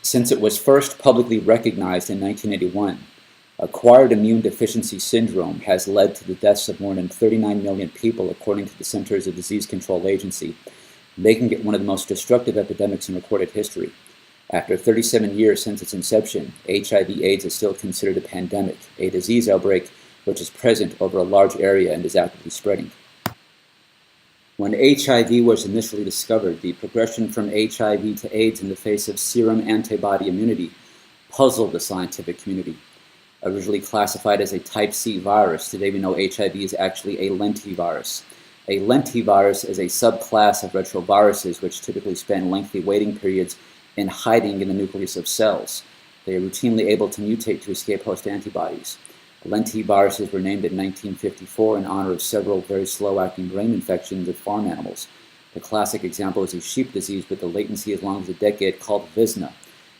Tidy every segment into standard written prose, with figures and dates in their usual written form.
Since it was first publicly recognized in 1981, acquired immune deficiency syndrome has led to the deaths of more than 39 million people according to the Centers for Disease Control Agency, making it one of the most destructive epidemics in recorded history. After 37 years since its inception, HIV/AIDS is still considered a pandemic, a disease outbreak which is present over a large area and is actively spreading. When HIV was initially discovered, the progression from HIV to AIDS in the face of serum antibody immunity puzzled the scientific community. Originally classified as a type C virus, today we know HIV is actually a lentivirus. A lentivirus is a subclass of retroviruses which typically spend lengthy waiting periods in hiding in the nucleus of cells. They are routinely able to mutate to escape host antibodies. Lentiviruses were named in 1954 in honor of several very slow-acting brain infections of farm animals. The classic example is a sheep disease with a latency as long as a decade called Visna,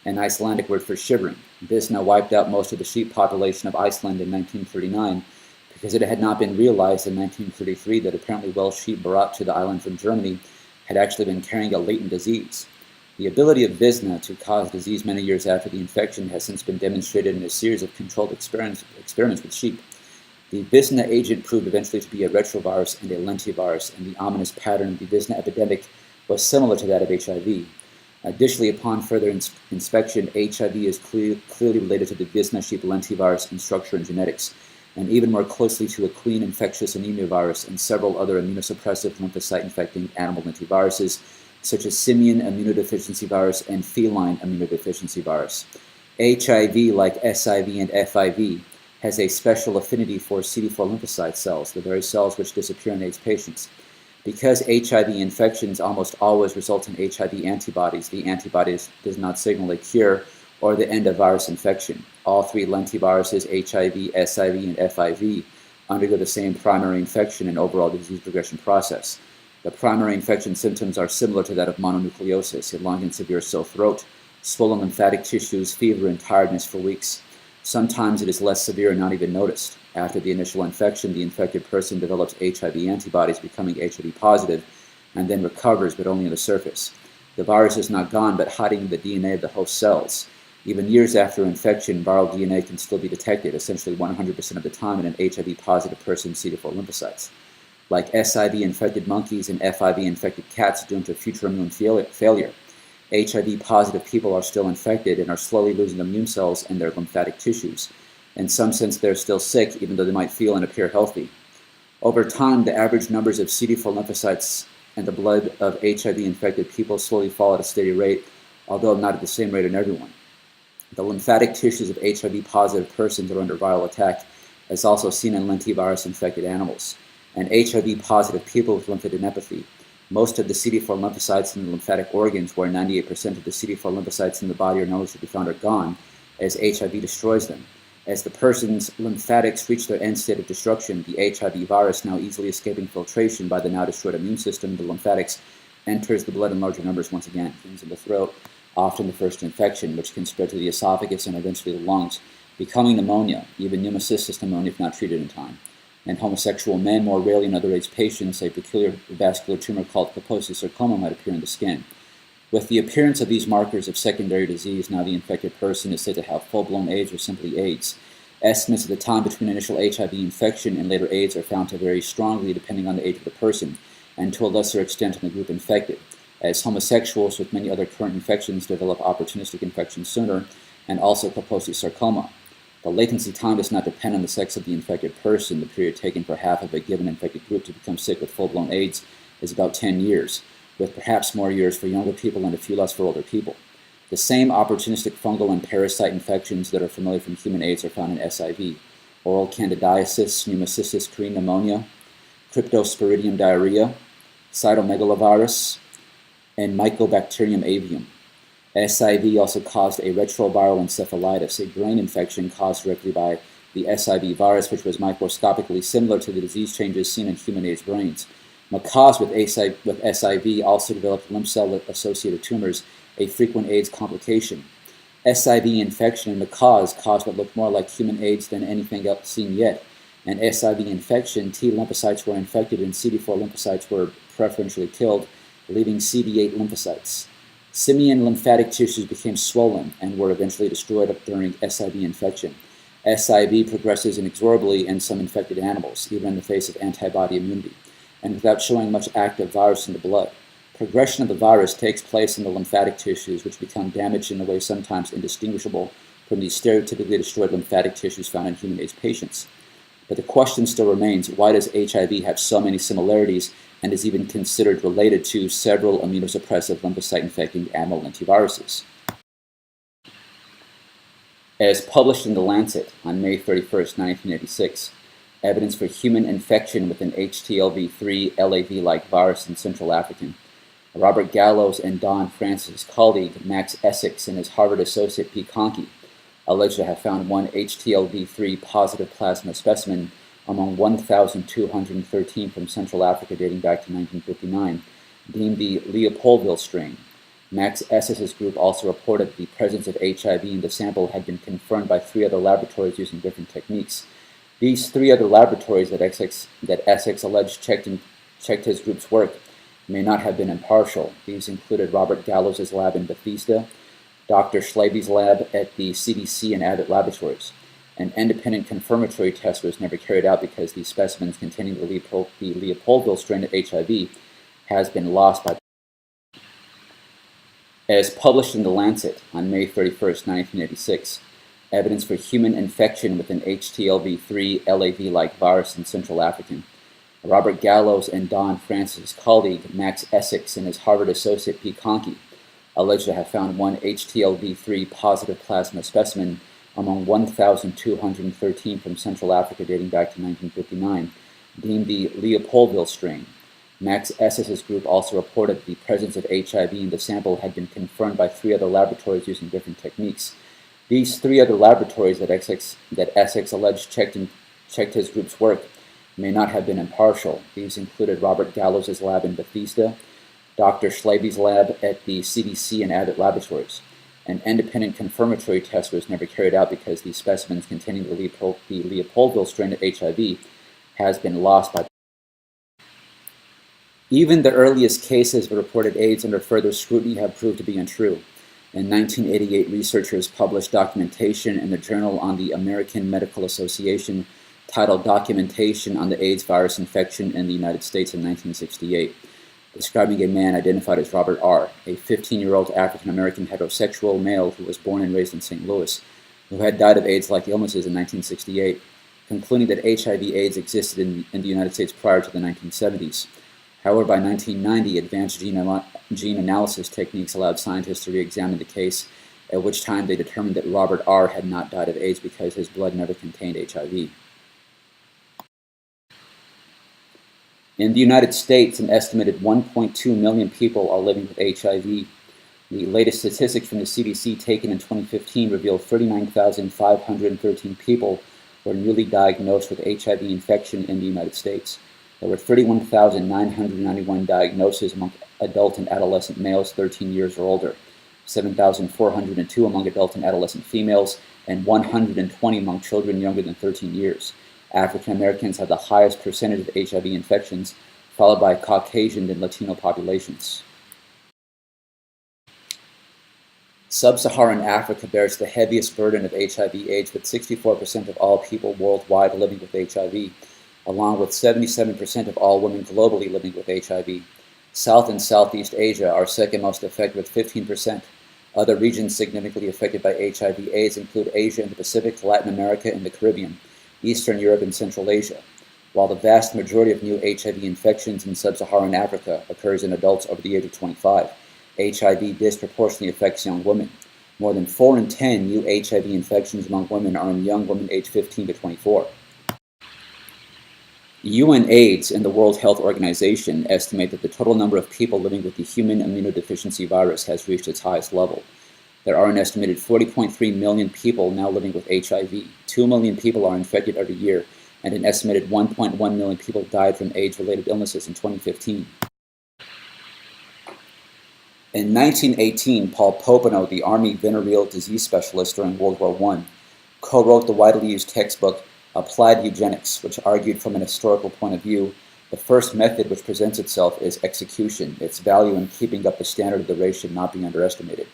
an Icelandic word for shivering. Visna wiped out most of the sheep population of Iceland in 1939 because it had not been realized in 1933 that apparently Welsh sheep brought to the island from Germany had actually been carrying a latent disease. The ability of Visna to cause disease many years after the infection has since been demonstrated in a series of controlled experiments with sheep. The Visna agent proved eventually to be a retrovirus and a lentivirus, and the ominous pattern of the Visna epidemic was similar to that of HIV. Additionally, upon further inspection, HIV is clearly related to the Visna sheep lentivirus in structure and genetics, and even more closely to a queen infectious anemia virus and several other immunosuppressive lymphocyte-infecting animal lentiviruses, such as simian immunodeficiency virus and feline immunodeficiency virus. HIV, like SIV and FIV, has a special affinity for CD4 lymphocyte cells, the very cells which disappear in AIDS patients. Because HIV infections almost always result in HIV antibodies, the antibodies does not signal a cure or the end of virus infection. All three lentiviruses, HIV, SIV, and FIV, undergo the same primary infection and overall disease progression process. The primary infection symptoms are similar to that of mononucleosis, a long and severe sore throat, swollen lymphatic tissues, fever, and tiredness for weeks. Sometimes it is less severe and not even noticed. After the initial infection, the infected person develops HIV antibodies, becoming HIV positive, and then recovers, but only on the surface. The virus is not gone, but hiding in the DNA of the host cells. Even years after infection, viral DNA can still be detected, essentially 100% of the time, in an HIV-positive person's CD4 lymphocytes. Like SIV-infected monkeys and FIV-infected cats doomed to future immune failure, HIV-positive people are still infected and are slowly losing immune cells in their lymphatic tissues. In some sense, they're still sick, even though they might feel and appear healthy. Over time, the average numbers of CD4 lymphocytes in the blood of HIV-infected people slowly fall at a steady rate, although not at the same rate in everyone. The lymphatic tissues of HIV-positive persons are under viral attack, as also seen in lentivirus-infected animals. And HIV-positive people with lymphadenopathy. Most of the CD4 lymphocytes in the lymphatic organs, where 98% of the CD4 lymphocytes in the body are known to be found, are gone, as HIV destroys them. As the person's lymphatics reach their end state of destruction, the HIV virus, now easily escaping filtration by the now destroyed immune system, the lymphatics, enters the blood in larger numbers once again, things in the throat, often the first infection, which can spread to the esophagus and eventually the lungs, becoming pneumonia, even pneumocystis pneumonia if not treated in time. In homosexual men, more rarely in other AIDS patients, a peculiar vascular tumor called Kaposi sarcoma might appear in the skin. With the appearance of these markers of secondary disease, now the infected person is said to have full-blown AIDS or simply AIDS. Estimates of the time between initial HIV infection and later AIDS are found to vary strongly depending on the age of the person, and to a lesser extent in the group infected, as homosexuals with many other current infections develop opportunistic infections sooner, and also Kaposi sarcoma. The latency time does not depend on the sex of the infected person. The period taken for half of a given infected group to become sick with full-blown AIDS is about 10 years, with perhaps more years for younger people and a few less for older people. The same opportunistic fungal and parasite infections that are familiar from human AIDS are found in SIV, oral candidiasis, pneumocystis carinii pneumonia, cryptosporidium diarrhea, cytomegalovirus, and Mycobacterium avium. SIV also caused a retroviral encephalitis, a brain infection caused directly by the SIV virus, which was microscopically similar to the disease changes seen in human AIDS brains. Macaques with SIV also developed lymph cell-associated tumors, a frequent AIDS complication. SIV infection in macaques caused what looked more like human AIDS than anything else seen yet. And SIV infection, T lymphocytes were infected and CD4 lymphocytes were preferentially killed, leaving CD8 lymphocytes. Simian lymphatic tissues became swollen and were eventually destroyed during SIV infection. SIV progresses inexorably in some infected animals, even in the face of antibody immunity, and without showing much active virus in the blood. Progression of the virus takes place in the lymphatic tissues, which become damaged in a way sometimes indistinguishable from the stereotypically destroyed lymphatic tissues found in human AIDS patients. But the question still remains, why does HIV have so many similarities and is even considered related to several immunosuppressive lymphocyte-infecting animal lentiviruses? As published in The Lancet on May 31, 1986, evidence for human infection with an HTLV3 LAV-like virus in Central African. Robert Gallo's and Don Francis' colleague Max Essex and his Harvard associate P. Conkey alleged to have found one HTLV3 positive plasma specimen among 1,213 from Central Africa dating back to 1959, deemed the Leopoldville strain. Max Essex's group also reported the presence of HIV in the sample had been confirmed by 3 other laboratories using different techniques. These 3 other laboratories that Essex alleged checked his group's work may not have been impartial. These included Robert Gallo's lab in Bethesda, Dr. Schlaby's lab at the CDC and Abbott laboratories. An independent confirmatory test was never carried out because the specimens containing the Leopoldville strain of HIV has been lost by. As published in The Lancet on May 31, 1986, evidence for human infection with an HTLV3 LAV-like virus in Central African. Robert Gallo's and Don Francis' colleague Max Essex and his Harvard associate P. Conkey alleged to have found one HTLV3 positive plasma specimen among 1,213 from Central Africa dating back to 1959, deemed the Leopoldville strain. Max Essex's group also reported the presence of HIV in the sample had been confirmed by 3 other laboratories using different techniques. These 3 other laboratories that Essex alleged checked his group's work may not have been impartial. These included Robert Gallo's lab in Bethesda, Dr. Schlaby's lab at the CDC and Abbott laboratories. An independent confirmatory test was never carried out because the specimens containing the Leopoldville strain of HIV has been lost by. Even the earliest cases of reported AIDS under further scrutiny have proved to be untrue. In 1988, researchers published documentation in the Journal on the American Medical Association titled Documentation on the AIDS Virus Infection in the United States in 1968, describing a man identified as Robert R., a 15-year-old African-American heterosexual male who was born and raised in St. Louis, who had died of AIDS-like illnesses in 1968, concluding that HIV/AIDS existed in the United States prior to the 1970s. However, by 1990, advanced gene analysis techniques allowed scientists to re-examine the case, at which time they determined that Robert R. had not died of AIDS because his blood never contained HIV. In the United States, an estimated 1.2 million people are living with HIV. The latest statistics from the CDC taken in 2015 revealed 39,513 people were newly diagnosed with HIV infection in the United States. There were 31,991 diagnoses among adult and adolescent males 13 years or older, 7,402 among adult and adolescent females, and 120 among children younger than 13 years. African Americans have the highest percentage of HIV infections, followed by Caucasian and Latino populations. Sub-Saharan Africa bears the heaviest burden of HIV/AIDS, with 64% of all people worldwide living with HIV, along with 77% of all women globally living with HIV. South and Southeast Asia are second most affected with 15%. Other regions significantly affected by HIV/AIDS include Asia and the Pacific, Latin America, and the Caribbean, Eastern Europe, and Central Asia. While the vast majority of new HIV infections in Sub-Saharan Africa occurs in adults over the age of 25, HIV disproportionately affects young women. More than 4 in 10 new HIV infections among women are in young women aged 15 to 24. UNAIDS and the World Health Organization estimate that the total number of people living with the human immunodeficiency virus has reached its highest level. There are an estimated 40.3 million people now living with HIV. 2 million people are infected every year, and an estimated 1.1 million people died from AIDS-related illnesses in 2015. In 1918, Paul Popenoe, the Army venereal disease specialist during World War I, co-wrote the widely used textbook Applied Eugenics, which argued from an historical point of view The first method which presents itself is execution. Its value in keeping up the standard of the race should not be underestimated.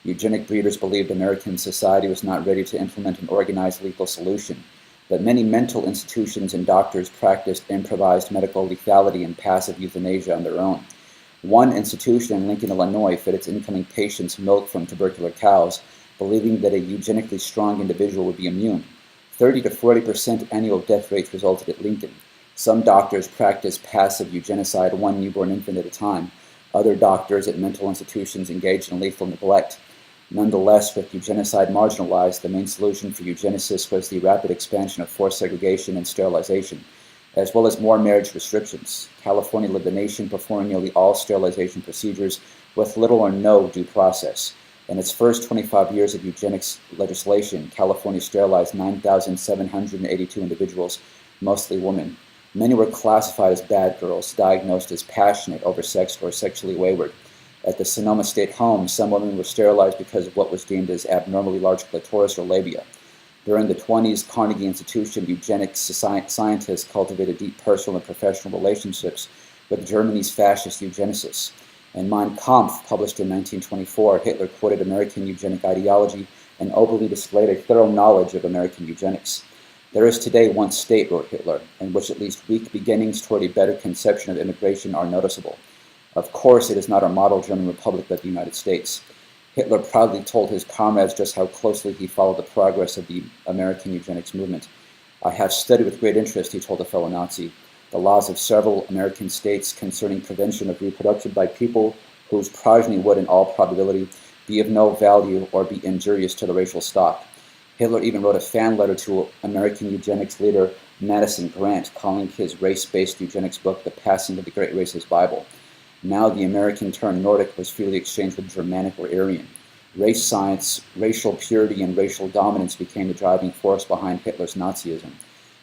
Eugenic breeders believed American society was not ready to implement an organized lethal solution, but many mental institutions and doctors practiced improvised medical lethality and passive euthanasia on their own. One institution in Lincoln, Illinois, fed its incoming patients milk from tubercular cows, believing that a eugenically strong individual would be immune. 30 to 40% annual death rates resulted at Lincoln. Some doctors practiced passive eugenicide, one newborn infant at a time. Other doctors at mental institutions engaged in lethal neglect. Nonetheless, with eugenicide marginalized, the main solution for eugenicists was the rapid expansion of forced segregation and sterilization, as well as more marriage restrictions. California led the nation, performing nearly all sterilization procedures with little or no due process. In its first 25 years of eugenics legislation, California sterilized 9,782 individuals, mostly women. Many were classified as bad girls, diagnosed as passionate, oversexed, or sexually wayward. At the Sonoma State Home, some women were sterilized because of what was deemed as abnormally large clitoris or labia. During the 1920s, Carnegie Institution eugenics scientists cultivated deep personal and professional relationships with Germany's fascist eugenicists. In Mein Kampf, published in 1924, Hitler quoted American eugenic ideology and openly displayed a thorough knowledge of American eugenics. There is today one state, wrote Hitler, in which at least weak beginnings toward a better conception of immigration are noticeable. Of course, it is not our model German republic, but the United States. Hitler proudly told his comrades just how closely he followed the progress of the American eugenics movement. I have studied with great interest, he told a fellow Nazi, the laws of several American states concerning prevention of reproduction by people whose progeny would, in all probability, be of no value or be injurious to the racial stock. Hitler even wrote a fan letter to American eugenics leader Madison Grant, calling his race-based eugenics book The Passing of the Great Racist Bible. Now the American term Nordic was freely exchanged with Germanic or Aryan. Race science, racial purity, and racial dominance became the driving force behind Hitler's Nazism.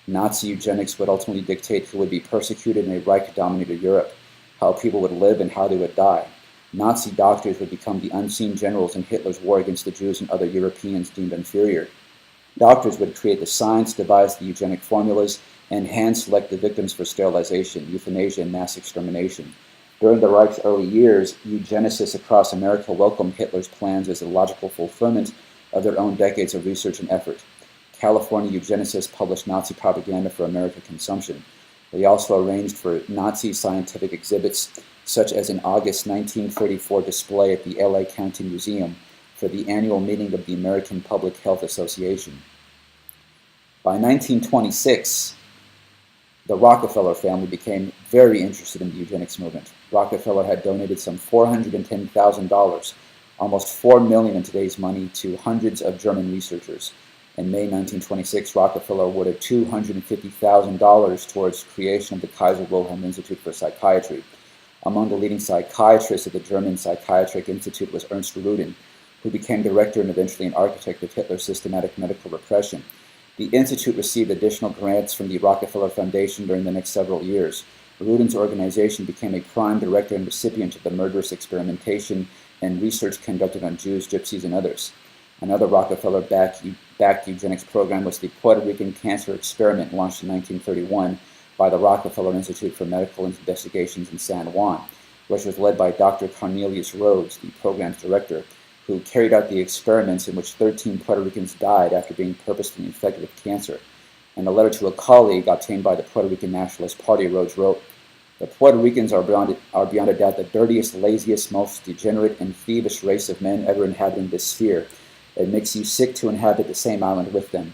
Nazi eugenics would ultimately dictate who would be persecuted in a Reich-dominated Europe, how people would live, and how they would die. Nazi doctors would become the unseen generals in Hitler's war against the Jews and other Europeans deemed inferior. Doctors would create the science, devise the eugenic formulas, and hand-select the victims for sterilization, euthanasia, and mass extermination. During the Reich's early years, eugenicists across America welcomed Hitler's plans as a logical fulfillment of their own decades of research and effort. California eugenicists published Nazi propaganda for American consumption. They also arranged for Nazi scientific exhibits, such as an August 1934 display at the LA County Museum for the annual meeting of the American Public Health Association. By 1926, the Rockefeller family became very interested in the eugenics movement. Rockefeller had donated some $410,000, almost $4 million in today's money, to hundreds of German researchers. In May 1926, Rockefeller awarded $250,000 towards creation of the Kaiser Wilhelm Institute for Psychiatry. Among the leading psychiatrists at the German Psychiatric Institute was Ernst Rudin, who became director and eventually an architect of Hitler's systematic medical repression. The institute received additional grants from the Rockefeller Foundation during the next several years. Rudin's organization became a prime director and recipient of the murderous experimentation and research conducted on Jews, Gypsies, and others. Another Rockefeller-backed eugenics program was the Puerto Rican Cancer Experiment, launched in 1931 by the Rockefeller Institute for Medical Investigations in San Juan, which was led by Dr. Cornelius Rhodes, the program's director, who carried out the experiments in which 13 Puerto Ricans died after being purposely infected with cancer. In a letter to a colleague obtained by the Puerto Rican Nationalist Party, Rhodes wrote, "The Puerto Ricans are beyond a doubt the dirtiest, laziest, most degenerate and thievish race of men ever inhabiting this sphere. It makes you sick to inhabit the same island with them.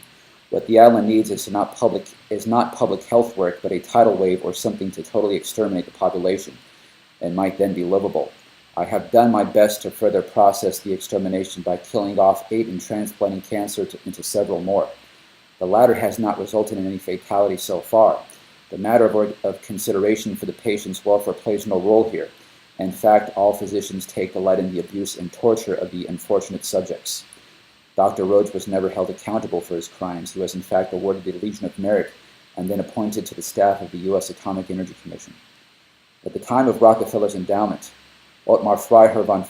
What the island needs is not public health work, but a tidal wave or something to totally exterminate the population. It might then be livable. I have done my best to further process the extermination by killing off 8 and transplanting cancer into several more. The latter has not resulted in any fatality so far. The matter of consideration for the patient's welfare plays no role here. In fact, all physicians take delight in the abuse and torture of the unfortunate subjects." Dr. Rhodes was never held accountable for his crimes. He was in fact awarded the Legion of Merit and then appointed to the staff of the U.S. Atomic Energy Commission. At the time of Rockefeller's endowment, Ottmar Freiherr von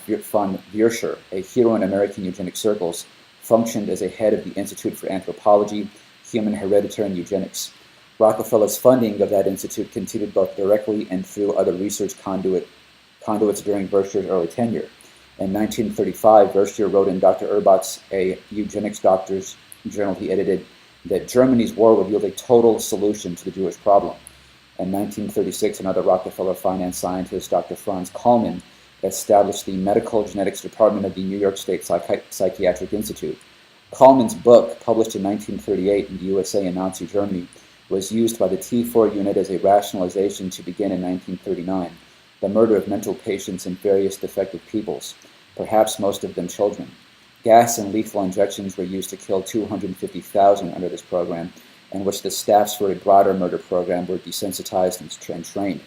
Vierscher, a hero in American eugenic circles, functioned as a head of the Institute for Anthropology, Human Hereditary and Eugenics. Rockefeller's funding of that institute continued both directly and through other research conduits during Verscher's early tenure. In 1935, Verscher wrote in Dr. Erbat's A Eugenics Doctor's journal he edited that Germany's war would yield a total solution to the Jewish problem. In 1936, another Rockefeller finance scientist, Dr. Franz Kallmann, established the Medical Genetics Department of the New York State Psychiatric Institute. Kallmann's book, published in 1938 in the USA and Nazi Germany, was used by the T4 unit as a rationalization to begin in 1939 the murder of mental patients in various defective peoples, perhaps most of them children. Gas and lethal injections were used to kill 250,000 under this program, in which the staffs for a broader murder program were desensitized and trained.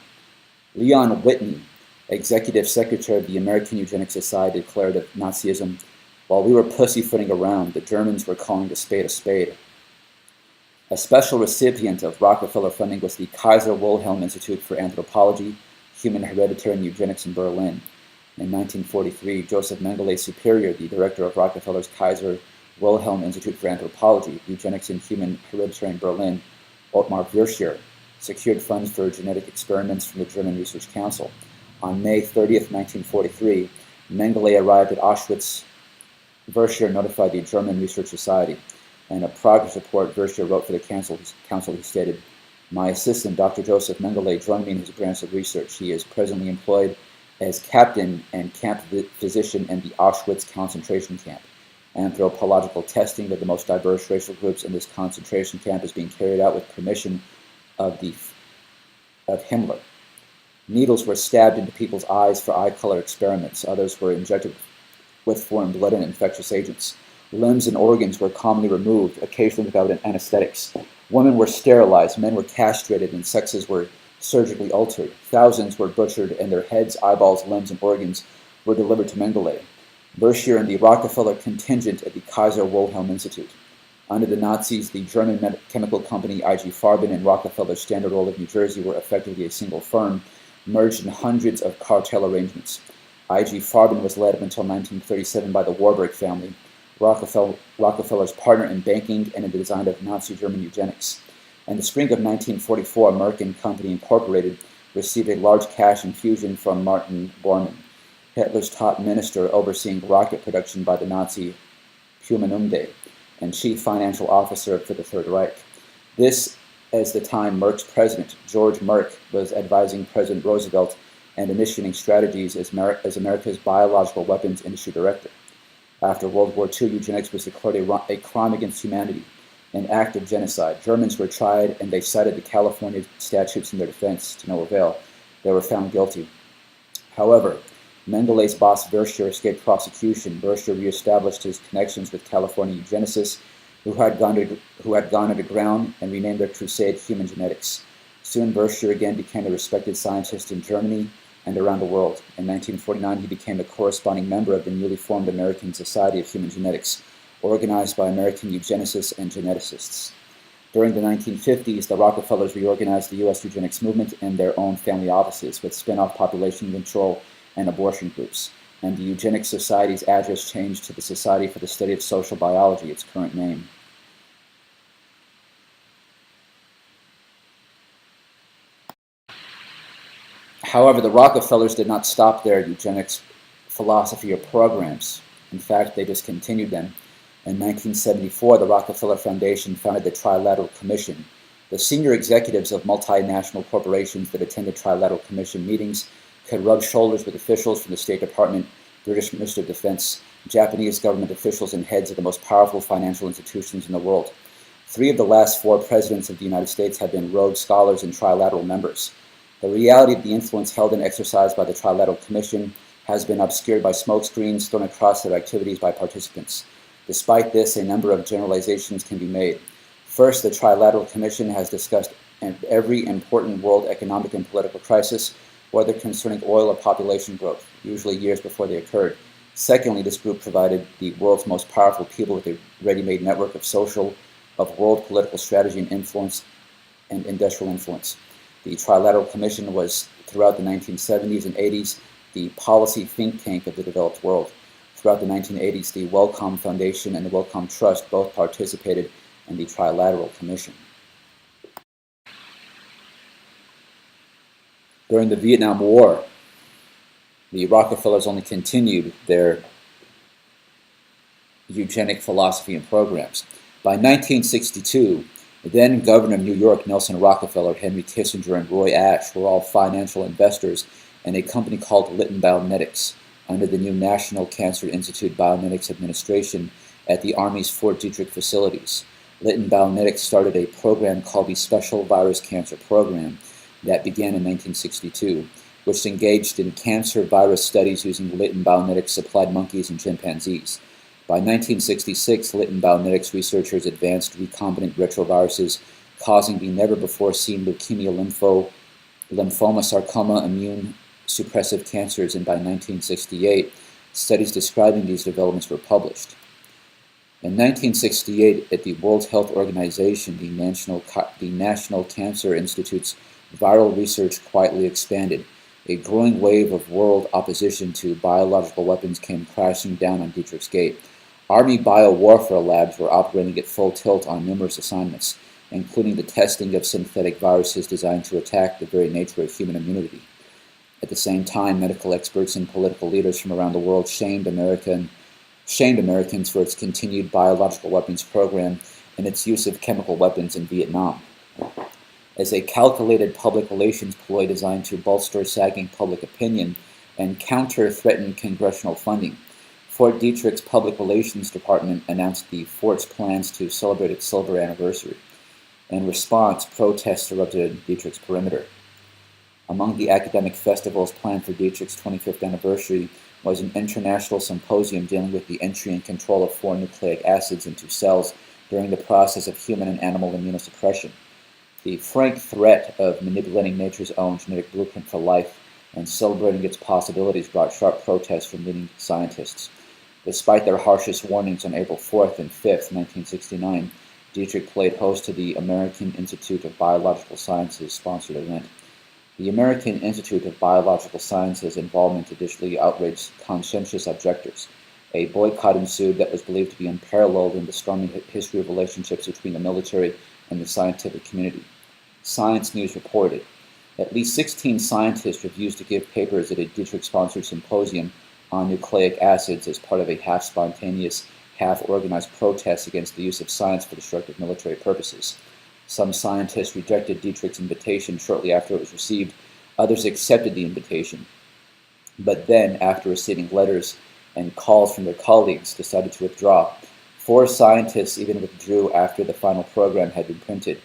Leon Whitney, executive secretary of the American Eugenics Society, declared of Nazism, "While we were pussyfooting around, the Germans were calling a spade a spade." A special recipient of Rockefeller funding was the Kaiser Wilhelm Institute for Anthropology, Human Hereditary and Eugenics in Berlin. In 1943, Joseph Mengele Superior, the director of Rockefeller's Kaiser Wilhelm Institute for Anthropology, Eugenics and Human Hereditary in Berlin, Ottmar Verscher, secured funds for genetic experiments from the German Research Council. On May 30, 1943, Mengele arrived at Auschwitz. Verscher notified the German Research Society. In a progress report Verscher wrote for the council, he stated, "My assistant, Dr. Joseph Mengele, joined me in his branch of research. He is presently employed as captain and camp physician in the Auschwitz concentration camp. Anthropological testing of the most diverse racial groups in this concentration camp is being carried out with permission of Himmler. Needles were stabbed into people's eyes for eye color experiments. Others were injected with foreign blood and infectious agents. Limbs and organs were commonly removed, occasionally without anesthetics. Women were sterilized, men were castrated, and sexes were surgically altered. Thousands were butchered, and their heads, eyeballs, limbs, and organs were delivered to Mengele, Verscher, and the Rockefeller contingent at the Kaiser Wilhelm Institute. Under the Nazis, the German chemical company IG Farben and Rockefeller's Standard Oil of New Jersey were effectively a single firm, merged in hundreds of cartel arrangements. IG Farben was led up until 1937 by the Warburg family, Rockefeller's partner in banking and in the design of Nazi German eugenics. In the spring of 1944, Merck and Company Incorporated received a large cash infusion from Martin Bormann, Hitler's top minister overseeing rocket production by the Nazi Humanumde and chief financial officer for the Third Reich. This, as the time Merck's president, George Merck, was advising President Roosevelt and initiating strategies as America's biological weapons industry director. After World War II, eugenics was declared a crime against humanity, an act of genocide. Germans were tried, and they cited the California statutes in their defense to no avail. They were found guilty. However, Mengele's boss Verscher escaped prosecution. Verscher reestablished his connections with California eugenicists who had gone underground and renamed their crusade human genetics. Soon Verscher again became a respected scientist in Germany and around the world. In 1949, he became a corresponding member of the newly formed American Society of Human Genetics, organized by American eugenicists and geneticists. During the 1950s, the Rockefellers reorganized the U.S. eugenics movement in their own family offices with spin-off population control and abortion groups, and the Eugenics Society's address changed to the Society for the Study of Social Biology, its current name. However, the Rockefellers did not stop their eugenics philosophy or programs. In fact, they discontinued them. In 1974, the Rockefeller Foundation founded the Trilateral Commission. The senior executives of multinational corporations that attended Trilateral Commission meetings could rub shoulders with officials from the State Department, British Ministry of Defense, Japanese government officials, and heads of the most powerful financial institutions in the world. 3 of the last 4 presidents of the United States have been Rhodes Scholars and Trilateral members. The reality of the influence held and exercised by the Trilateral Commission has been obscured by smokescreens thrown across their activities by participants. Despite this, a number of generalizations can be made. First, the Trilateral Commission has discussed every important world economic and political crisis, whether concerning oil or population growth, usually years before they occurred. Secondly, this group provided the world's most powerful people with a ready-made network of world political strategy and influence and industrial influence. The Trilateral Commission was, throughout the 1970s and 80s, the policy think tank of the developed world. Throughout the 1980s, the Wellcome Foundation and the Wellcome Trust both participated in the Trilateral Commission. During the Vietnam War, the Rockefellers only continued their eugenic philosophy and programs. By 1962, the then governor of New York, Nelson Rockefeller, Henry Kissinger, and Roy Ashe were all financial investors in a company called Litton Bionetics under the new National Cancer Institute Bionetics Administration at the Army's Fort Detrick facilities. Litton Bionetics started a program called the Special Virus Cancer Program that began in 1962, which engaged in cancer virus studies using Litton Bionetics supplied monkeys and chimpanzees. By 1966, Litton Bionetics researchers advanced recombinant retroviruses causing the never-before-seen leukemia, lymphoma, sarcoma, immune suppressive cancers, and by 1968, studies describing these developments were published. In 1968, at the World Health Organization, the National Cancer Institute's viral research quietly expanded. A growing wave of world opposition to biological weapons came crashing down on Detrick's gate. Army biowarfare labs were operating at full tilt on numerous assignments, including the testing of synthetic viruses designed to attack the very nature of human immunity. At the same time, medical experts and political leaders from around the world shamed Americans for its continued biological weapons program and its use of chemical weapons in Vietnam. As a calculated public relations ploy designed to bolster sagging public opinion and counter-threaten congressional funding, Fort Detrick's Public Relations Department announced the fort's plans to celebrate its silver anniversary. In response, protests erupted in Detrick's perimeter. Among the academic festivals planned for Detrick's 25th anniversary was an international symposium dealing with the entry and control of 4 nucleic acids into cells during the process of human and animal immunosuppression. The frank threat of manipulating nature's own genetic blueprint for life and celebrating its possibilities brought sharp protests from leading scientists. Despite their harshest warnings on April 4th and 5th, 1969, Detrick played host to the American Institute of Biological Sciences sponsored event. The American Institute of Biological Sciences' involvement additionally outraged conscientious objectors. A boycott ensued that was believed to be unparalleled in the stormy history of relationships between the military and the scientific community. Science News reported, at least 16 scientists refused to give papers at a Detrick-sponsored symposium on nucleic acids as part of a half-spontaneous, half-organized protest against the use of science for destructive military purposes. Some scientists rejected Detrick's invitation shortly after it was received. Others accepted the invitation. But then, after receiving letters and calls from their colleagues, decided to withdraw. 4 scientists even withdrew after the final program had been printed,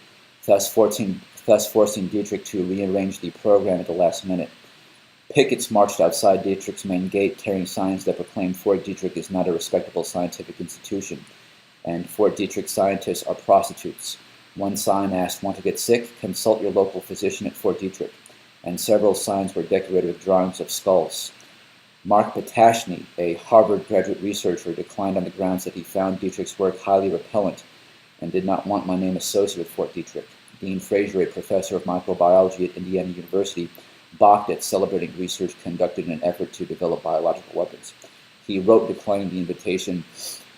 thus forcing Detrick to rearrange the program at the last minute. Pickets marched outside Detrick's main gate carrying signs that proclaimed Fort Detrick is not a respectable scientific institution, and Fort Detrick scientists are prostitutes. One sign asked, "Want to get sick? Consult your local physician at Fort Detrick," and several signs were decorated with drawings of skulls. Mark Patashny, a Harvard graduate researcher, declined on the grounds that he found Detrick's work highly repellent and did not want my name associated with Fort Detrick. Dean Fraser, a professor of microbiology at Indiana University, balked at celebrating research conducted in an effort to develop biological weapons. He wrote declining the invitation,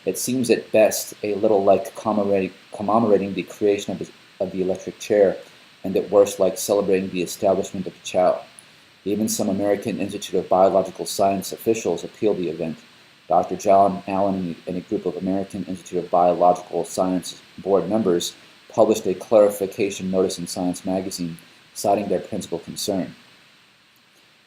"It seems at best a little like commemorating the creation of the electric chair, and at worst like celebrating the establishment of the Chow." Even some American Institute of Biological Science officials appealed the event. Dr. John Allen and a group of American Institute of Biological Science board members published a clarification notice in Science magazine, citing their principal concern.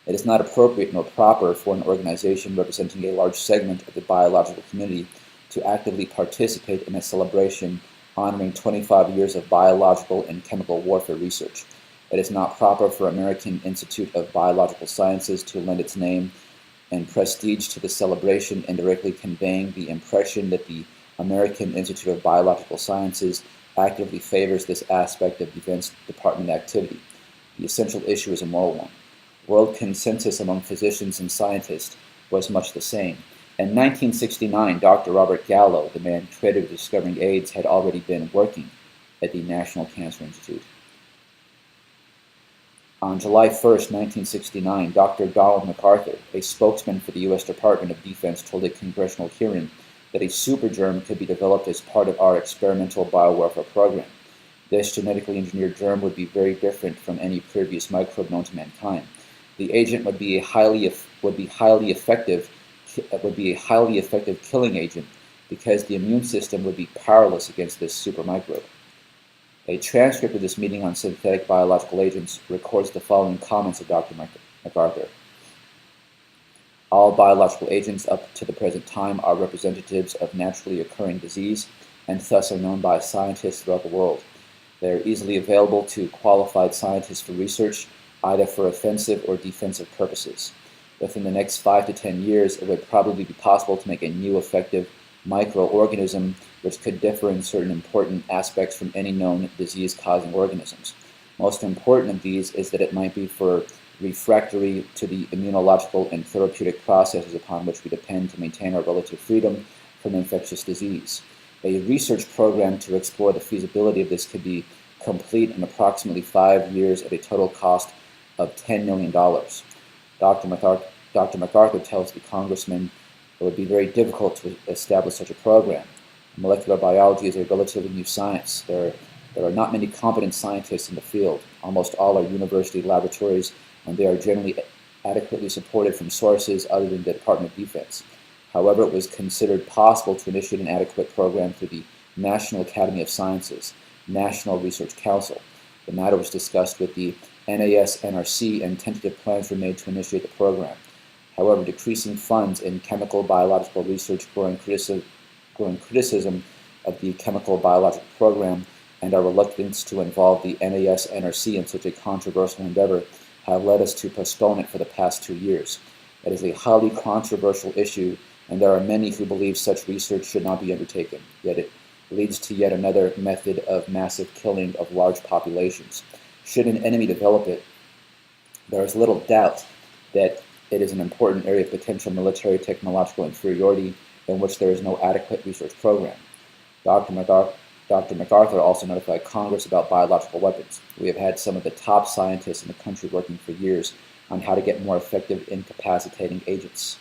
It is not appropriate nor proper for an organization representing a large segment of the biological community to actively participate in a celebration honoring 25 years of biological and chemical warfare research. It is not proper for American Institute of Biological Sciences to lend its name and prestige to the celebration, indirectly conveying the impression that the American Institute of Biological Sciences actively favors this aspect of Defense Department activity. The essential issue is a moral one. World consensus among physicians and scientists was much the same. In 1969, Dr. Robert Gallo, the man credited with discovering AIDS, had already been working at the National Cancer Institute. On July 1, 1969, Dr. Donald MacArthur, a spokesman for the U.S. Department of Defense, told a congressional hearing that a supergerm could be developed as part of our experimental biowarfare program. This genetically engineered germ would be very different from any previous microbe known to mankind. The agent would be a highly effective killing agent because the immune system would be powerless against this supermicrobe. A transcript of this meeting on synthetic biological agents records the following comments of Dr. MacArthur. All biological agents up to the present time are representatives of naturally occurring disease and thus are known by scientists throughout the world. They are easily available to qualified scientists for research, either for offensive or defensive purposes. Within the next 5 to 10 years, it would probably be possible to make a new effective microorganism which could differ in certain important aspects from any known disease-causing organisms. Most important of these is that it might be refractory to the immunological and therapeutic processes upon which we depend to maintain our relative freedom from infectious disease. A research program to explore the feasibility of this could be complete in approximately 5 years at a total cost of $10 million. Dr. MacArthur tells the congressman it would be very difficult to establish such a program. Molecular biology is a relatively new science. There are not many competent scientists in the field. Almost all are university laboratories, and they are generally adequately supported from sources other than the Department of Defense. However, it was considered possible to initiate an adequate program through the National Academy of Sciences, National Research Council. The matter was discussed with the NAS-NRC, and tentative plans were made to initiate the program. However, decreasing funds in chemical biological research, growing criticism of the chemical biological program, and our reluctance to involve the NAS-NRC in such a controversial endeavor have led us to postpone it for the past 2 years. It is a highly controversial issue, and there are many who believe such research should not be undertaken, yet it leads to yet another method of massive killing of large populations. Should an enemy develop it, there is little doubt that it is an important area of potential military technological inferiority in which there is no adequate research program. Dr. MacArthur also notified Congress about biological weapons. We have had some of the top scientists in the country working for years on how to get more effective incapacitating agents.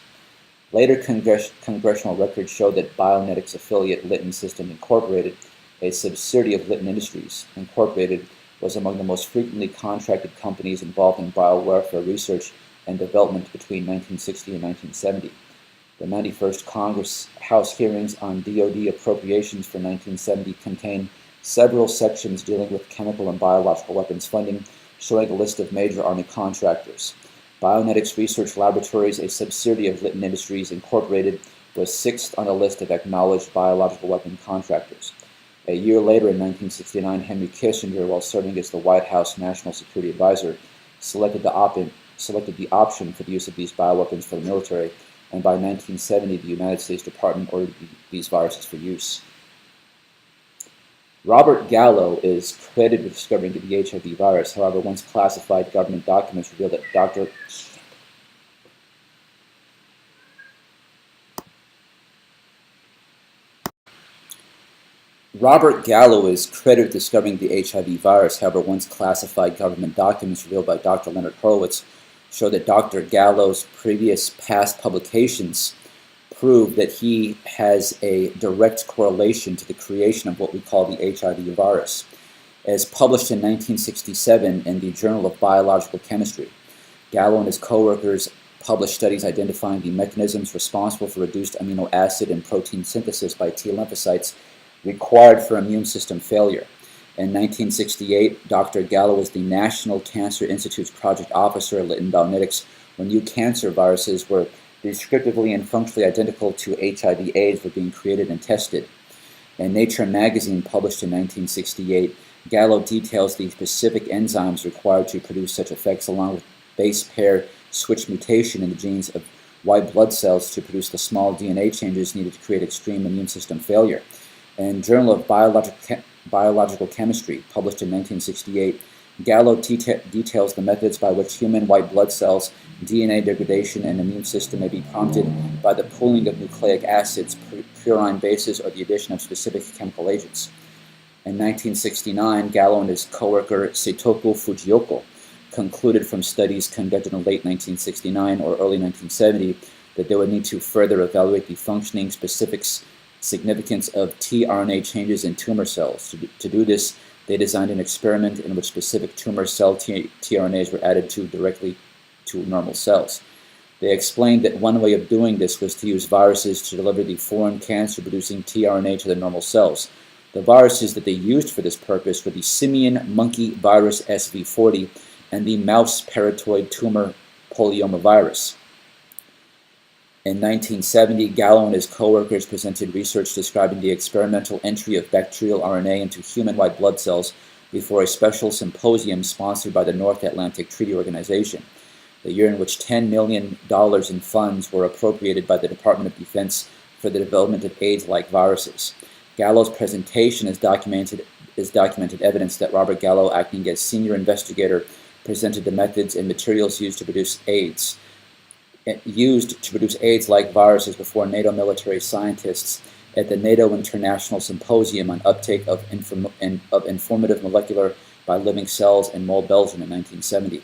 Later congressional records show that Bionetics affiliate Litton Systems Incorporated, a subsidiary of Litton Industries Incorporated, was among the most frequently contracted companies involved in biowarfare research and development between 1960 and 1970. The 91st Congress House hearings on DoD appropriations for 1970 contain several sections dealing with chemical and biological weapons funding, showing a list of major Army contractors. Bionetics Research Laboratories, a subsidiary of Litton Industries Incorporated, was 6th on the list of acknowledged biological weapon contractors. A year later, in 1969, Henry Kissinger, while serving as the White House National Security Advisor, selected the option for the use of these bioweapons for the military, and by 1970, the United States Department ordered these viruses for use. Robert Gallo is credited with discovering the HIV virus. However, once classified government documents reveal that Robert Gallo is credited with discovering the HIV virus. However, once classified government documents revealed by Dr. Leonard Horowitz show that Dr. Gallo's past publications prove that he has a direct correlation to the creation of what we call the HIV virus. As published in 1967 in the Journal of Biological Chemistry, Gallo and his co-workers published studies identifying the mechanisms responsible for reduced amino acid and protein synthesis by T lymphocytes required for immune system failure. In 1968, Dr. Gallo was the National Cancer Institute's project officer at Litton Bionetics when new cancer viruses were descriptively and functionally identical to HIV/AIDS were being created and tested. In Nature magazine, published in 1968, Gallo details the specific enzymes required to produce such effects, along with base pair switch mutation in the genes of white blood cells to produce the small DNA changes needed to create extreme immune system failure. In Journal of Biological Chemistry, published in 1968, Gallo details the methods by which human white blood cells, DNA degradation, and immune system may be prompted by the pooling of nucleic acids, purine bases, or the addition of specific chemical agents. In 1969, Gallo and his co-worker Seitoku Fujioka concluded from studies conducted in late 1969 or early 1970 that they would need to further evaluate the functioning significance of tRNA changes in tumor cells. To do this, They designed an experiment in which specific tumor cell tRNAs were added directly to normal cells. They explained that one way of doing this was to use viruses to deliver the foreign cancer-producing tRNA to the normal cells. The viruses that they used for this purpose were the simian monkey virus SV40 and the mouse parotid tumor polyomavirus. In 1970, Gallo and his co-workers presented research describing the experimental entry of bacterial RNA into human white blood cells before a special symposium sponsored by the North Atlantic Treaty Organization, the year in which $10 million in funds were appropriated by the Department of Defense for the development of AIDS-like viruses. Gallo's presentation is documented evidence that Robert Gallo, acting as senior investigator, presented the methods and materials used to produce AIDS-like viruses before NATO military scientists at the NATO International Symposium on Uptake of Informative Molecular by Living Cells in Mold, Belgium in 1970.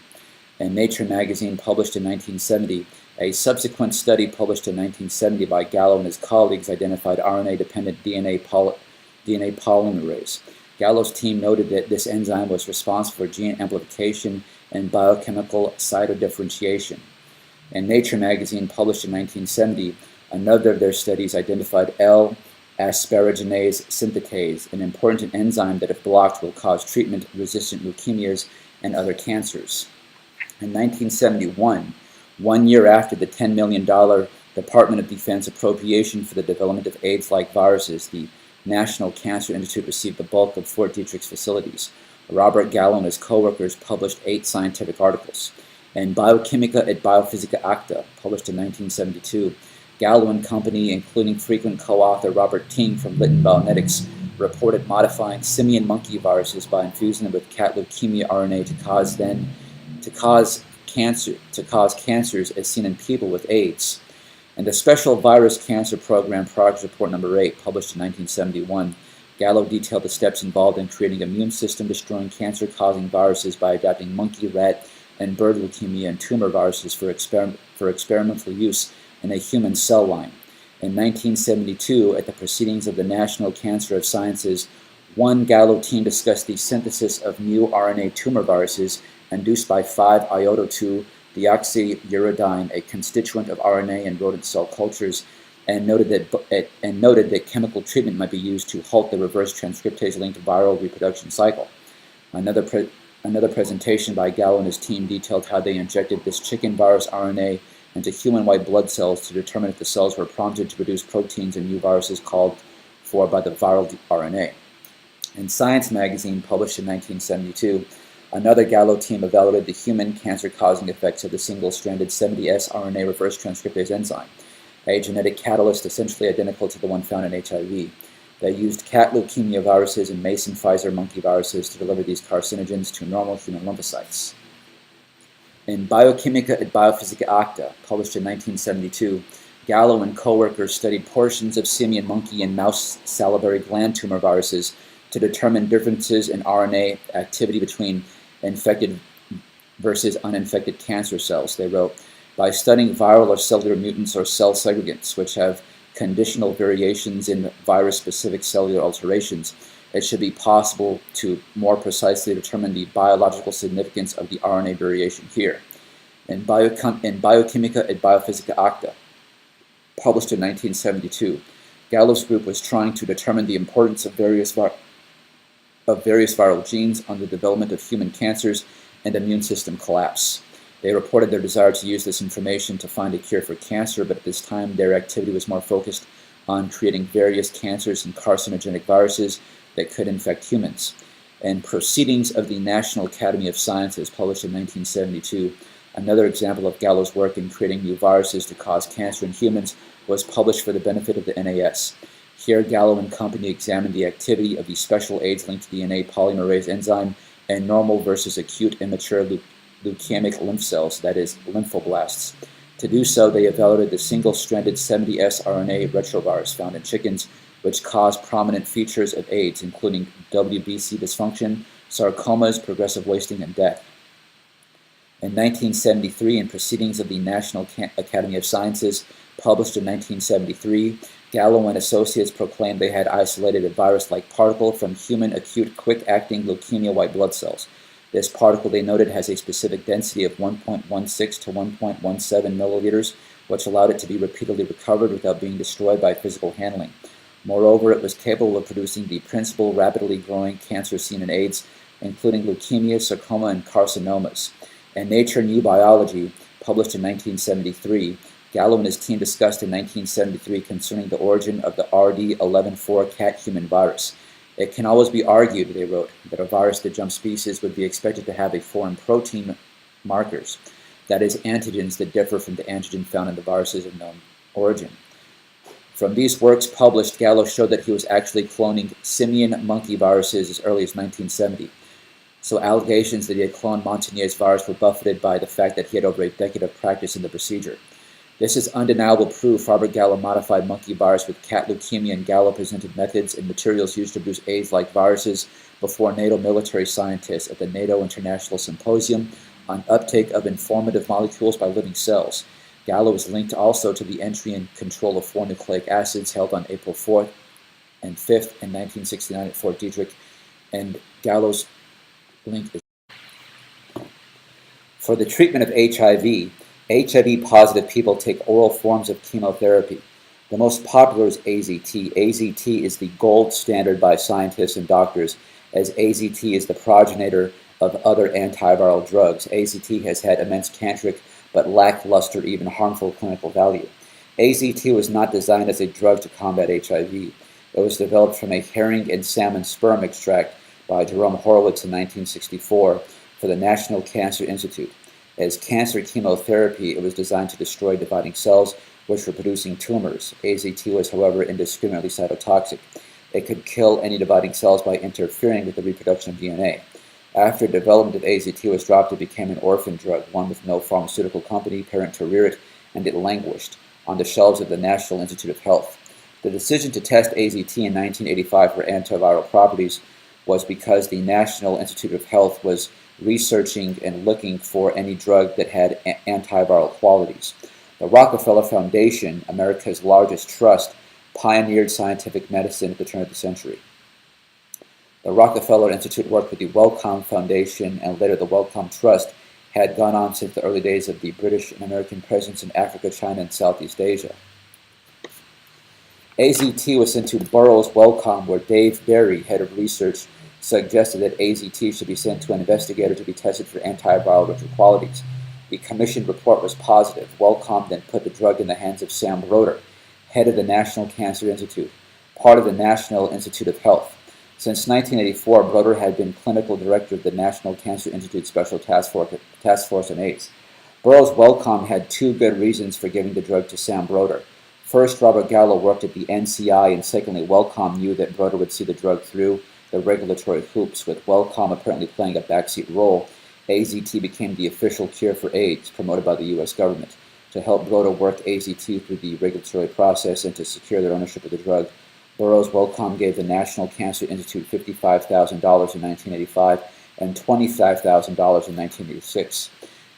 In Nature magazine, published in 1970, a subsequent study published in 1970 by Gallo and his colleagues identified RNA-dependent DNA polymerase. Gallo's team noted that this enzyme was responsible for gene amplification and biochemical cytodifferentiation. In Nature magazine, published in 1970, another of their studies identified L-asparaginase synthetase, an important enzyme that, if blocked, will cause treatment-resistant leukemias and other cancers. In 1971, 1 year after the $10 million Department of Defense appropriation for the development of AIDS-like viruses, the National Cancer Institute received the bulk of Fort Detrick's facilities. Robert Gallo and his co-workers published 8 scientific articles. In Biochimica et Biophysica Acta, published in 1972, Gallo and company, including frequent co-author Robert Ting from Lytton Bionetics, reported modifying simian monkey viruses by infusing them with cat leukemia RNA to cause cancers as seen in people with AIDS. In the Special Virus Cancer Program Progress Report Number 8, published in 1971, Gallo detailed the steps involved in creating immune system-destroying cancer-causing viruses by adapting monkey, rat, and bird leukemia and tumor viruses for experimental use in a human cell line. In 1972, at the Proceedings of the National Cancer of Sciences, one Gallo team discussed the synthesis of new RNA tumor viruses induced by 5-iodo-2-deoxyuridine, a constituent of RNA in rodent cell cultures, and noted that chemical treatment might be used to halt the reverse transcriptase-linked viral reproduction cycle. Another presentation by Gallo and his team detailed how they injected this chicken virus RNA into human white blood cells to determine if the cells were prompted to produce proteins and new viruses called for by the viral RNA. In Science magazine, published in 1972, another Gallo team evaluated the human cancer-causing effects of the single-stranded 70S RNA reverse transcriptase enzyme, a genetic catalyst essentially identical to the one found in HIV. They used cat leukemia viruses and Mason-Pfizer monkey viruses to deliver these carcinogens to normal human lymphocytes. In Biochimica et Biophysica Acta, published in 1972, Gallo and co-workers studied portions of simian monkey and mouse salivary gland tumor viruses to determine differences in RNA activity between infected versus uninfected cancer cells. They wrote, by studying viral or cellular mutants or cell segregants, which have conditional variations in virus-specific cellular alterations, it should be possible to more precisely determine the biological significance of the RNA variation here. In Biochimica et Biophysica Acta, published in 1972, Gallo's group was trying to determine the importance of various viral genes on the development of human cancers and immune system collapse. They reported their desire to use this information to find a cure for cancer, but at this time their activity was more focused on creating various cancers and carcinogenic viruses that could infect humans. In Proceedings of the National Academy of Sciences, published in 1972, another example of Gallo's work in creating new viruses to cause cancer in humans was published for the benefit of the NAS. Here, Gallo and company examined the activity of the special AIDS-linked DNA polymerase enzyme in normal versus acute immature leukemic lymph cells, that is, lymphoblasts. To do so, they evaluated the single-stranded 70S RNA retrovirus found in chickens, which cause prominent features of AIDS, including WBC dysfunction, sarcomas, progressive wasting, and death. In 1973, in Proceedings of the National Academy of Sciences, published in 1973, Gallo and associates proclaimed they had isolated a virus-like particle from human acute quick-acting leukemia white blood cells. This particle, they noted, has a specific density of 1.16 to 1.17 milliliters, which allowed it to be repeatedly recovered without being destroyed by physical handling. Moreover, it was capable of producing the principal rapidly growing cancer seen in AIDS, including leukemia, sarcoma, and carcinomas. In Nature New Biology, published in 1973, Gallo and his team discussed in 1973 concerning the origin of the RD11-4 cat-human virus. It can always be argued, they wrote, that a virus that jumps species would be expected to have a foreign protein markers, that is, antigens that differ from the antigen found in the viruses of known origin. From these works published, Gallo showed that he was actually cloning simian monkey viruses as early as 1970. So allegations that he had cloned Montanier's virus were buffeted by the fact that he had over a decade of practice in the procedure. This is undeniable proof Robert Gallo modified monkey virus with cat leukemia, and Gallo presented methods and materials used to produce AIDS-like viruses before NATO military scientists at the NATO International Symposium on Uptake of Informative Molecules by Living Cells. Gallo is linked also to the entry and control of 4 nucleic acids held on April 4th and 5th in 1969 at Fort Detrick, and Gallo's link is for the treatment of HIV. HIV-positive people take oral forms of chemotherapy. The most popular is AZT. AZT is the gold standard by scientists and doctors, as AZT is the progenitor of other antiviral drugs. AZT has had immense canceric but lackluster, even harmful clinical value. AZT was not designed as a drug to combat HIV. It was developed from a herring and salmon sperm extract by Jerome Horowitz in 1964 for the National Cancer Institute. As cancer chemotherapy, it was designed to destroy dividing cells which were producing tumors. AZT was, however, indiscriminately cytotoxic. It could kill any dividing cells by interfering with the reproduction of DNA. After development of AZT was dropped, it became an orphan drug, one with no pharmaceutical company parent to rear it, and it languished on the shelves of the National Institute of Health. The decision to test AZT in 1985 for antiviral properties was because the National Institute of Health was researching and looking for any drug that had antiviral qualities. The Rockefeller Foundation, America's largest trust, pioneered scientific medicine at the turn of the century. The Rockefeller Institute worked with the Wellcome Foundation, and later the Wellcome Trust had gone on since the early days of the British and American presence in Africa, China, and Southeast Asia. AZT was sent to Burroughs Wellcome, where Dave Berry, head of research, suggested that AZT should be sent to an investigator to be tested for antiviral qualities. The commissioned report was positive. Wellcome then put the drug in the hands of Sam Broder, head of the National Cancer Institute, part of the National Institute of Health. Since 1984, Broder had been clinical director of the National Cancer Institute Special Task Force on AIDS. Burroughs Wellcome had 2 good reasons for giving the drug to Sam Broder. First, Robert Gallo worked at the NCI, and secondly, Wellcome knew that Broder would see the drug through the regulatory hoops. With Wellcome apparently playing a backseat role, AZT became the official cure for AIDS, promoted by the U.S. government. To help Broder work AZT through the regulatory process and to secure their ownership of the drug, Burroughs Wellcome gave the National Cancer Institute $55,000 in 1985 and $25,000 in 1986.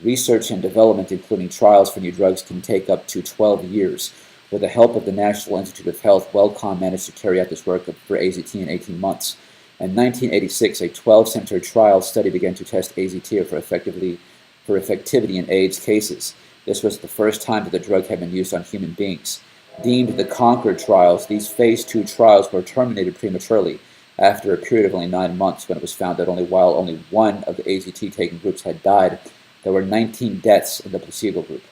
Research and development, including trials for new drugs, can take up to 12 years. With the help of the National Institute of Health, Wellcome managed to carry out this work for AZT in 18 months. In 1986, a 12-center trial study began to test AZT for effectivity in AIDS cases. This was the first time that the drug had been used on human beings. Deemed the Concord trials, these phase 2 trials were terminated prematurely after a period of only 9 months, when it was found that while only one of the AZT-taking groups had died, there were 19 deaths in the placebo group.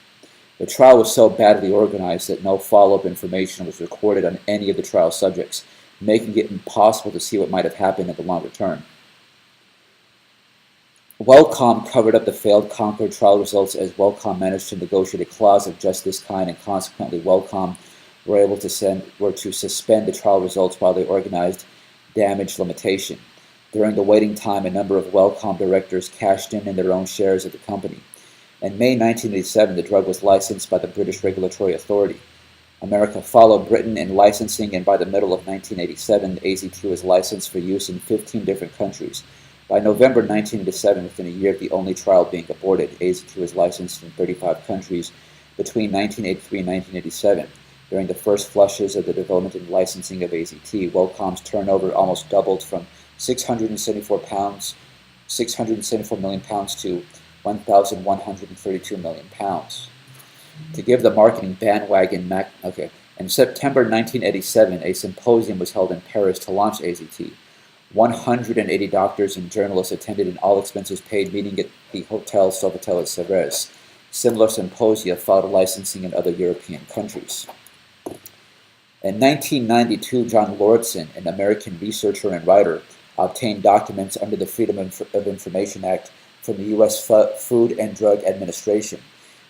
The trial was so badly organized that no follow-up information was recorded on any of the trial subjects, making it impossible to see what might have happened in the longer term. Wellcome covered up the failed Concord trial results, as Wellcome managed to negotiate a clause of just this kind, and consequently Wellcome were to suspend the trial results while they organized damage limitation. During the waiting time, a number of Wellcome directors cashed in their own shares of the company. In May 1987, the drug was licensed by the British Regulatory Authority. America followed Britain in licensing, and by the middle of 1987, AZT was licensed for use in 15 different countries. By November 1987, within a year of the only trial being aborted, AZT was licensed in 35 countries between 1983 and 1987. During the first flushes of the development and licensing of AZT, WellCom's turnover almost doubled from 674 million pounds to 1,132 million pounds. To give the marketing bandwagon in September 1987, a symposium was held in Paris to launch AZT. 180 doctors and journalists attended an all-expenses-paid meeting at the Hotel Sofitel at Sevres. Similar symposia followed licensing in other European countries. In 1992, John Lauritsen, an American researcher and writer, obtained documents under the Freedom of Information Act from the U.S. Food and Drug Administration.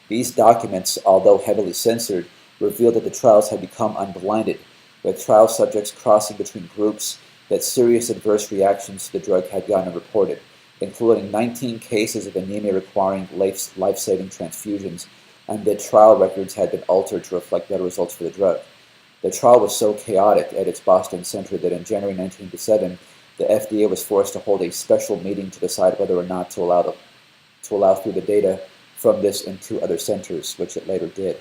These documents, although heavily censored, revealed that the trials had become unblinded, with trial subjects crossing between groups, that serious adverse reactions to the drug had gone unreported, including 19 cases of anemia requiring life-saving transfusions, and that trial records had been altered to reflect better results for the drug. The trial was so chaotic at its Boston center that in January 1987, the FDA was forced to hold a special meeting to decide whether or not to allow through the data from this in 2 other centers, which it later did.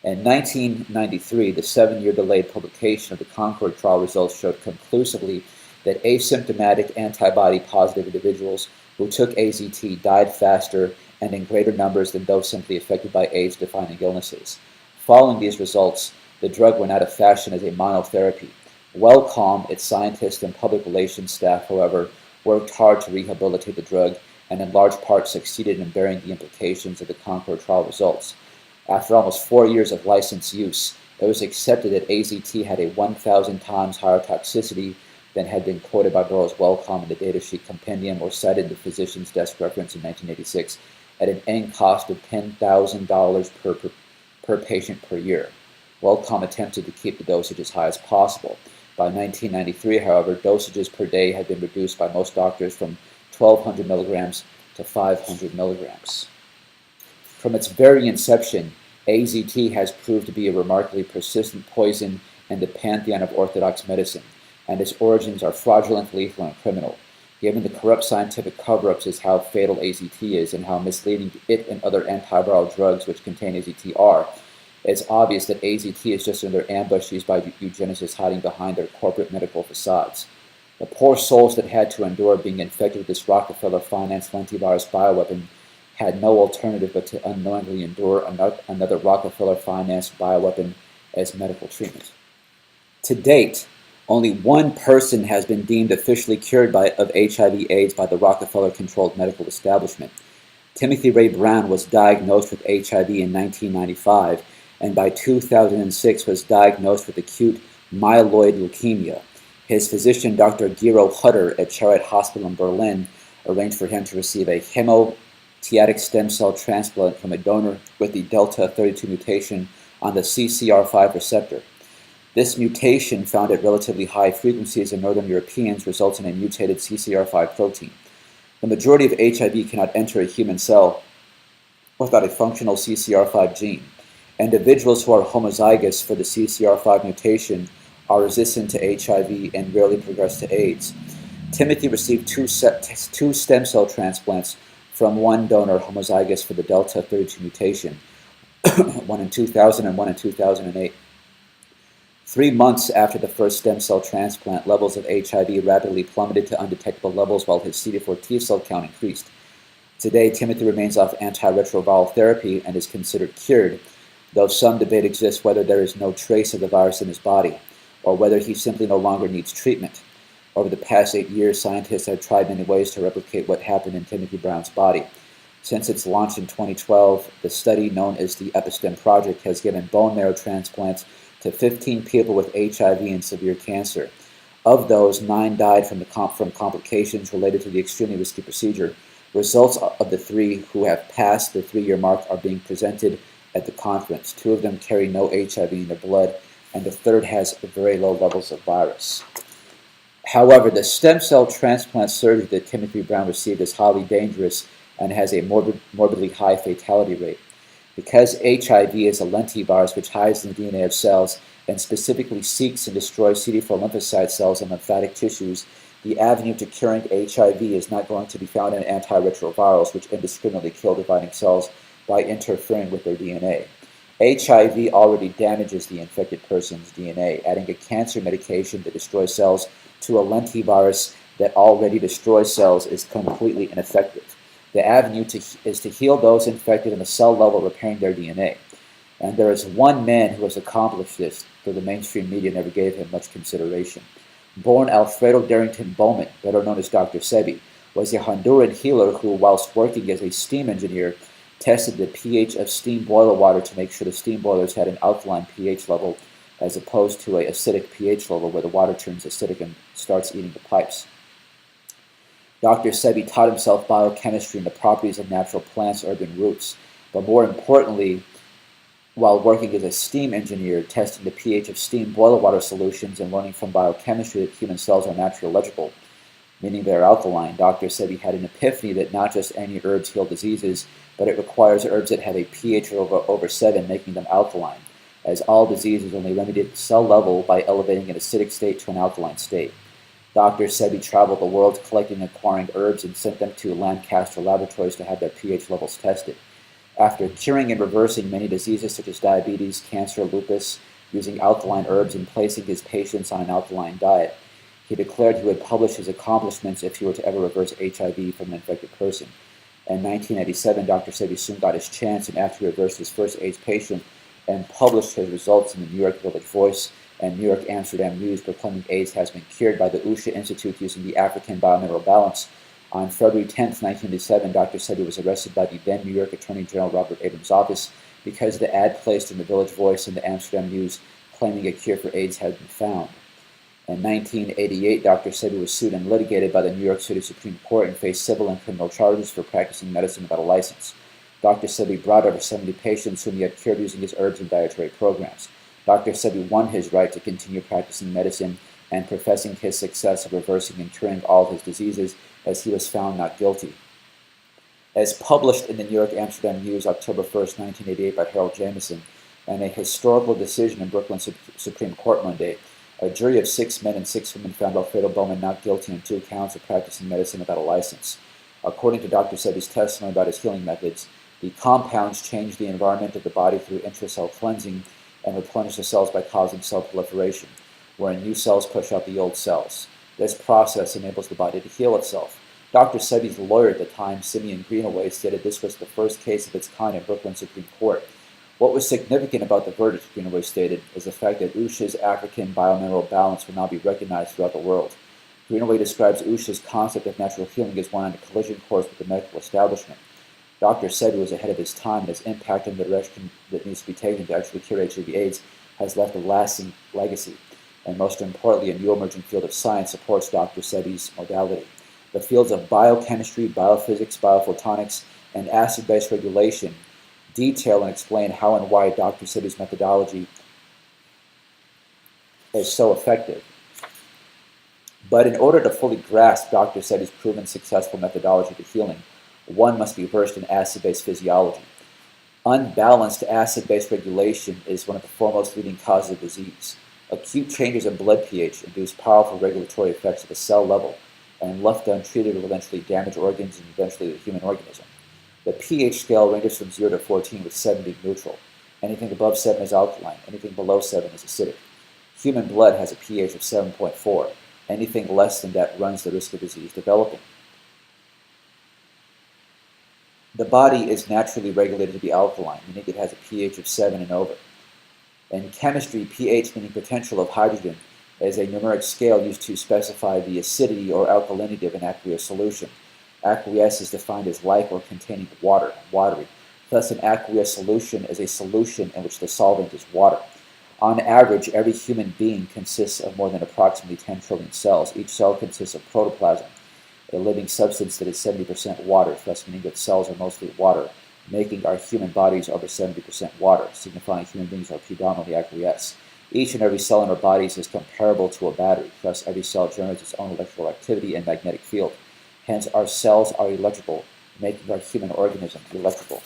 In 1993, the 7-year delayed publication of the Concord trial results showed conclusively that asymptomatic antibody-positive individuals who took AZT died faster and in greater numbers than those simply affected by AIDS-defining illnesses. Following these results, the drug went out of fashion as a monotherapy. WellCom, its scientists and public relations staff, however, worked hard to rehabilitate the drug and in large part succeeded in bearing the implications of the Concord trial results. After almost 4 years of licensed use, it was accepted that AZT had a 1,000 times higher toxicity than had been quoted by Burroughs Wellcome in the datasheet compendium or cited in the physician's desk reference in 1986 at an end cost of $10,000 per patient per year. Wellcome attempted to keep the dosage as high as possible. By 1993, however, dosages per day had been reduced by most doctors from 1,200 milligrams to 500 milligrams. From its very inception, AZT has proved to be a remarkably persistent poison in the pantheon of orthodox medicine, and its origins are fraudulent, lethal, and criminal. Given the corrupt scientific cover-ups as how fatal AZT is and how misleading it and other antiviral drugs which contain AZT are, it's obvious that AZT is just another ambush used by eugenicists hiding behind their corporate medical facades. The poor souls that had to endure being infected with this Rockefeller-financed lentivirus bioweapon had no alternative but to unknowingly endure another Rockefeller-financed bioweapon as medical treatment. To date, only one person has been deemed officially cured of HIV/AIDS by the Rockefeller-controlled medical establishment. Timothy Ray Brown was diagnosed with HIV in 1995, and by 2006 was diagnosed with acute myeloid leukemia. His physician, Dr. Gero Hutter at Charité Hospital in Berlin, arranged for him to receive a hematopoietic stem cell transplant from a donor with the delta 32 mutation on the CCR5 receptor. This mutation, found at relatively high frequencies in northern Europeans, results in a mutated CCR5 protein. The majority of HIV cannot enter a human cell without a functional CCR5 gene. Individuals who are homozygous for the CCR5 mutation are resistant to HIV and rarely progress to AIDS. Timothy received two stem cell transplants from one donor homozygous for the delta 32 mutation, one in 2000 and one in 2008. 3 months after the first stem cell transplant, levels of HIV rapidly plummeted to undetectable levels while his CD4 T cell count increased. Today, Timothy remains off antiretroviral therapy and is considered cured, though some debate exists whether there is no trace of the virus in his body, or whether he simply no longer needs treatment. Over the past 8 years, scientists have tried many ways to replicate what happened in Timothy Brown's body. Since its launch in 2012, the study known as the EpiStem Project has given bone marrow transplants to 15 people with HIV and severe cancer. Of those, 9 died from complications related to the extremely risky procedure. Results of the 3 who have passed the 3-year mark are being presented at the conference. 2 of them carry no HIV in their blood, and the 3rd has very low levels of virus. However, the stem cell transplant surgery that Timothy Brown received is highly dangerous and has a morbidly high fatality rate. Because HIV is a lentivirus which hides in the DNA of cells and specifically seeks and destroys CD4 lymphocyte cells and lymphatic tissues, the avenue to curing HIV is not going to be found in antiretrovirals, which indiscriminately kill dividing cells by interfering with their DNA. HIV already damages the infected person's DNA. Adding a cancer medication that destroys cells to a lentivirus that already destroys cells is completely ineffective. The avenue is to heal those infected on the cell level, repairing their DNA. And there is one man who has accomplished this, though the mainstream media never gave him much consideration. Born Alfredo Darrington Bowman, better known as Dr. Sebi, was a Honduran healer who, whilst working as a steam engineer, tested the pH of steam boiler water to make sure the steam boilers had an alkaline pH level as opposed to an acidic pH level where the water turns acidic and starts eating the pipes. Dr. Sebi taught himself biochemistry and the properties of natural plants, herbs, and roots, but more importantly, while working as a steam engineer, testing the pH of steam boiler water solutions and learning from biochemistry that human cells are naturally electrical, meaning they're alkaline, Dr. Sebi had an epiphany that not just any herbs heal diseases, but it requires herbs that have a pH of over 7, making them alkaline, as all disease is only remedied at the cell level by elevating an acidic state to an alkaline state. Dr. Sebi traveled the world collecting and acquiring herbs and sent them to Lancaster laboratories to have their pH levels tested. After curing and reversing many diseases such as diabetes, cancer, lupus, using alkaline herbs and placing his patients on an alkaline diet, he declared he would publish his accomplishments if he were to ever reverse HIV from an infected person. In 1987, Dr. Sebi soon got his chance, and after he reversed his first AIDS patient and published his results in the New York Village Voice and New York Amsterdam News proclaiming AIDS has been cured by the USHA Institute using the African Biomineral Balance, on February 10, 1987, Dr. Sebi was arrested by the then New York Attorney General Robert Abrams' office because of the ad placed in the Village Voice and the Amsterdam News claiming a cure for AIDS had been found. In 1988, Dr. Sebi was sued and litigated by the New York City Supreme Court and faced civil and criminal charges for practicing medicine without a license. Dr. Sebi brought over 70 patients whom he had cured using his herbs and dietary programs. Dr. Sebi won his right to continue practicing medicine and professing his success of reversing and curing all his diseases, as he was found not guilty. As published in the New York Amsterdam News October 1, 1988 by Harold Jamieson, and a historical decision in Brooklyn Supreme Court Monday, a jury of 6 men and 6 women found Alfredo Bowman not guilty on 2 counts of practicing medicine without a license. According to Dr. Sebi's testimony about his healing methods, the compounds change the environment of the body through intracell cleansing and replenish the cells by causing cell proliferation, wherein new cells push out the old cells. This process enables the body to heal itself. Dr. Sebi's lawyer at the time, Simeon Greenaway, stated this was the first case of its kind in Brooklyn Supreme Court. What was significant about the verdict, Greenaway stated, is the fact that USHA's African Biomineral Balance will now be recognized throughout the world. Greenaway describes USHA's concept of natural healing as one on a collision course with the medical establishment. Dr. Sebi was ahead of his time, and his impact on the direction that needs to be taken to actually cure HIV/AIDS has left a lasting legacy. And most importantly, a new emerging field of science supports Dr. Sebi's modality. The fields of biochemistry, biophysics, biophotonics, and acid-base regulation detail and explain how and why Dr. Sebi's methodology is so effective. But in order to fully grasp Dr. Sebi's proven successful methodology to healing, one must be versed in acid-base physiology. Unbalanced acid-base regulation is one of the foremost leading causes of disease. Acute changes in blood pH induce powerful regulatory effects at the cell level, and left untreated will eventually damage organs and eventually the human organism. The pH scale ranges from 0 to 14, with 7 being neutral. Anything above 7 is alkaline, anything below 7 is acidic. Human blood has a pH of 7.4. Anything less than that runs the risk of disease developing. The body is naturally regulated to be alkaline, meaning it has a pH of 7 and over. In chemistry, pH, meaning potential of hydrogen, is a numeric scale used to specify the acidity or alkalinity of an aqueous solution. Aqueous is defined as like or containing water, watery. Thus, an aqueous solution is a solution in which the solvent is water. On average, every human being consists of more than approximately 10 trillion cells. Each cell consists of protoplasm, a living substance that is 70% water, thus meaning that cells are mostly water, making our human bodies over 70% water, signifying human beings are predominantly aqueous. Each and every cell in our bodies is comparable to a battery, thus every cell generates its own electrical activity and magnetic field. Hence, our cells are electrical, making our human organism electrical.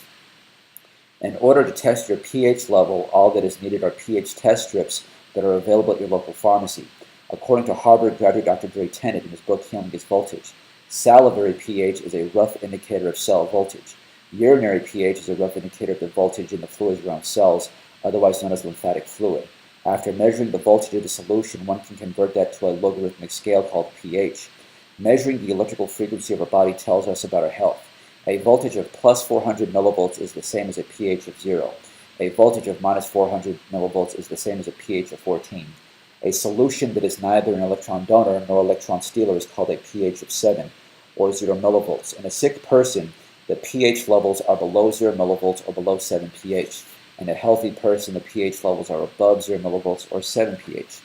In order to test your pH level, all that is needed are pH test strips that are available at your local pharmacy. According to Harvard graduate Dr. Gray Tennant in his book Healing is Voltage, salivary pH is a rough indicator of cell voltage. Urinary pH is a rough indicator of the voltage in the fluids around cells, otherwise known as lymphatic fluid. After measuring the voltage of the solution, one can convert that to a logarithmic scale called pH. Measuring the electrical frequency of our body tells us about our health. A voltage of plus 400 millivolts is the same as a pH of 0. A voltage of minus 400 millivolts is the same as a pH of 14. A solution that is neither an electron donor nor electron stealer is called a pH of 7, or 0 millivolts. In a sick person, the pH levels are below 0 millivolts or below 7 pH. In a healthy person, the pH levels are above 0 millivolts or 7 pH.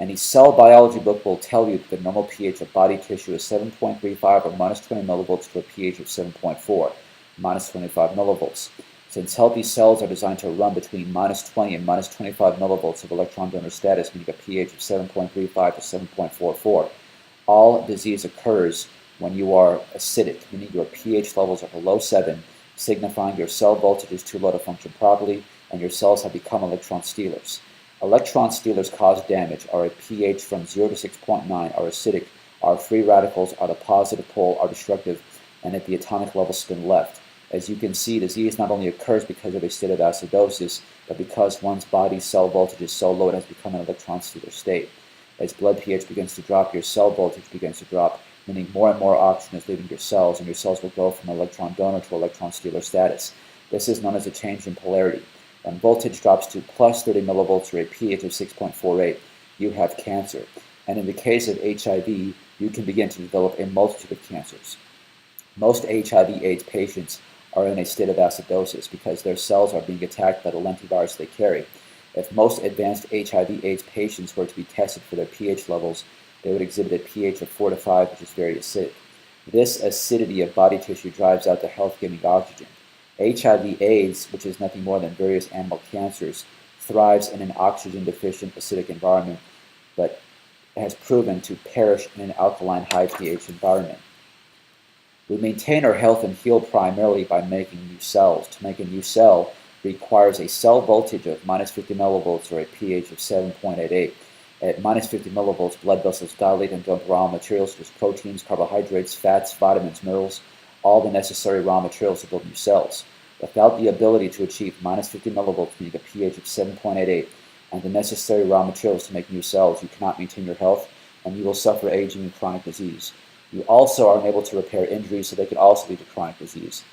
Any cell biology book will tell you that the normal pH of body tissue is 7.35 or minus 20 millivolts to a pH of 7.4, minus 25 millivolts. Since healthy cells are designed to run between minus 20 and minus 25 millivolts of electron donor status, meaning a pH of 7.35 to 7.44, all disease occurs when you are acidic, meaning your pH levels are below 7, signifying your cell voltage is too low to function properly, and your cells have become electron stealers. Electron stealers cause damage, are a pH from 0 to 6.9, are acidic, are free radicals, are the positive pole, are destructive, and at the atomic level spin left. As you can see, disease not only occurs because of a state of acidosis, but because one's body's cell voltage is so low it has become an electron stealer state. As blood pH begins to drop, your cell voltage begins to drop, meaning more and more oxygen is leaving your cells, and your cells will go from electron donor to electron stealer status. This is known as a change in polarity. When voltage drops to plus 30 millivolts or a pH of 6.48, you have cancer. And in the case of HIV, you can begin to develop a multitude of cancers. Most HIV/AIDS patients are in a state of acidosis because their cells are being attacked by the lentivirus they carry. If most advanced HIV/AIDS patients were to be tested for their pH levels, they would exhibit a pH of 4 to 5, which is very acidic. This acidity of body tissue drives out the health-giving oxygen. HIV/AIDS, which is nothing more than various animal cancers, thrives in an oxygen-deficient acidic environment, but has proven to perish in an alkaline high pH environment. We maintain our health and heal primarily by making new cells. To make a new cell requires a cell voltage of minus 50 millivolts or a pH of 7.88. At minus 50 millivolts, blood vessels dilate and dump raw materials such as proteins, carbohydrates, fats, vitamins, minerals, all the necessary raw materials to build new cells. Without the ability to achieve minus 50 millivolts, meaning a pH of 7.88, and the necessary raw materials to make new cells, you cannot maintain your health, and you will suffer aging and chronic disease. You also are unable to repair injuries, so they can also lead to chronic disease.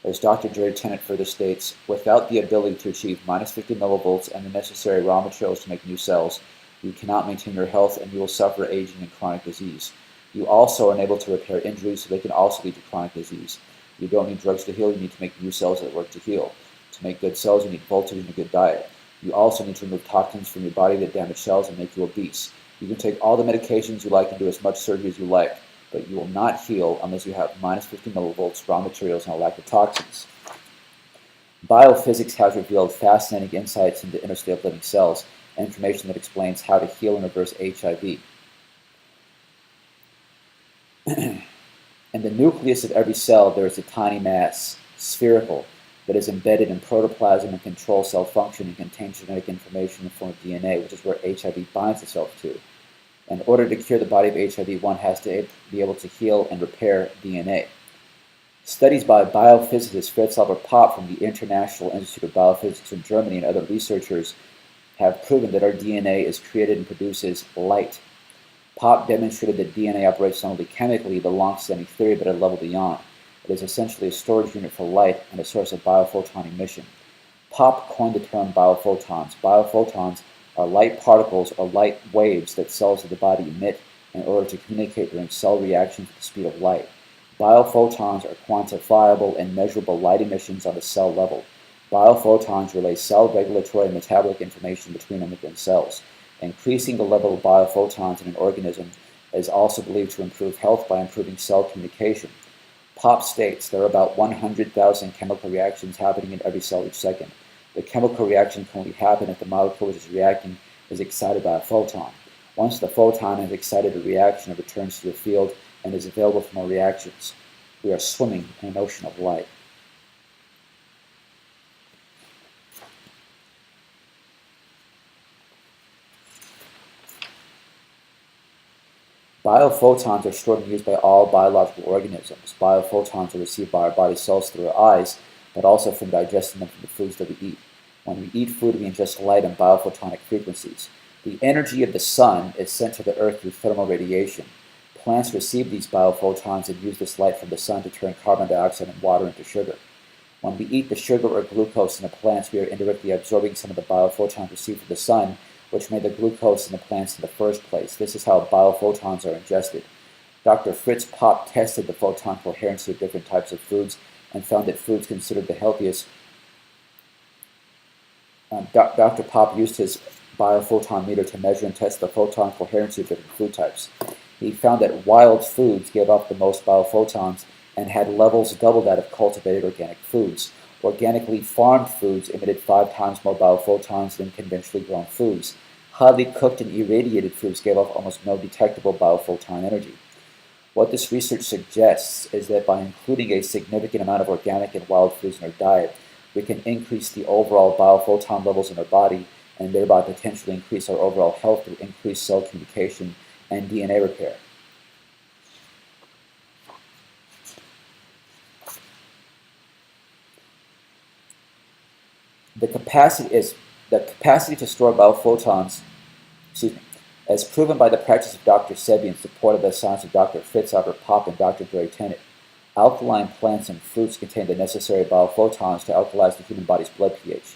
As Dr. Jerry Tennant further states, without the ability to achieve minus 50 millivolts and the necessary raw materials to make new cells, you cannot maintain your health and you will suffer aging and chronic disease. You also are unable to repair injuries, so they can also lead to chronic disease. You don't need drugs to heal, you need to make new cells that work to heal. To make good cells, you need voltage and a good diet. You also need to remove toxins from your body that damage cells and make you obese. You can take all the medications you like and do as much surgery as you like, but you will not heal unless you have minus 50 millivolts, raw materials, and a lack of toxins. Biophysics has revealed fascinating insights into the inner state of living cells, information that explains how to heal and reverse HIV. In the nucleus of every cell, there is a tiny mass, spherical, that is embedded in protoplasm and controls cell function and contains genetic information in the form of DNA, which is where HIV binds itself to. In order to cure the body of HIV, one has to be able to heal and repair DNA. Studies by biophysicist Fritz Albert Popp from the International Institute of Biophysics in Germany and other researchers have proven that our DNA is created and produces light. Popp demonstrated that DNA operates not only chemically, the long-standing theory, but at a level beyond. It is essentially a storage unit for light and a source of biophoton emission. Popp coined the term biophotons. Biophotons are light particles or light waves that cells of the body emit in order to communicate during cell reactions at the speed of light. Biophotons are quantifiable and measurable light emissions on the cell level. Biophotons relay cell regulatory and metabolic information between and within cells. Increasing the level of biophotons in an organism is also believed to improve health by improving cell communication. Popp states there are about 100,000 chemical reactions happening in every cell each second. The chemical reaction can only happen if the molecule which is reacting is excited by a photon. Once the photon has excited a reaction, it returns to the field and is available for more reactions. We are swimming in an ocean of light. Biophotons are stored and used by all biological organisms. Biophotons are received by our body cells through our eyes, but also from digesting them from the foods that we eat. When we eat food, we ingest light and biophotonic frequencies. The energy of the sun is sent to the earth through thermal radiation. Plants receive these biophotons and use this light from the sun to turn carbon dioxide and water into sugar. When we eat the sugar or glucose in the plants, we are indirectly absorbing some of the biophotons received from the sun, which made the glucose in the plants in the first place. This is how biophotons are ingested. Dr. Fritz Popp tested the photon coherency of different types of foods and found that foods considered the healthiest. Dr. Popp used his biophoton meter to measure and test the photon coherency of different food types. He found that wild foods gave off the most biophotons and had levels double that of cultivated organic foods. Organically farmed foods emitted 5 times more biophotons than conventionally grown foods. Highly cooked and irradiated foods gave off almost no detectable biophoton energy. What this research suggests is that by including a significant amount of organic and wild foods in our diet, we can increase the overall biophoton levels in our body and thereby potentially increase our overall health through increased cell communication and DNA repair. The capacity to store biophotons, as proven by the practice of Dr. Sebi and supported by the science of Dr. Fritz Albert Popp and Dr. Gary Tennant. Alkaline plants and fruits contain the necessary biophotons to alkalize the human body's blood pH,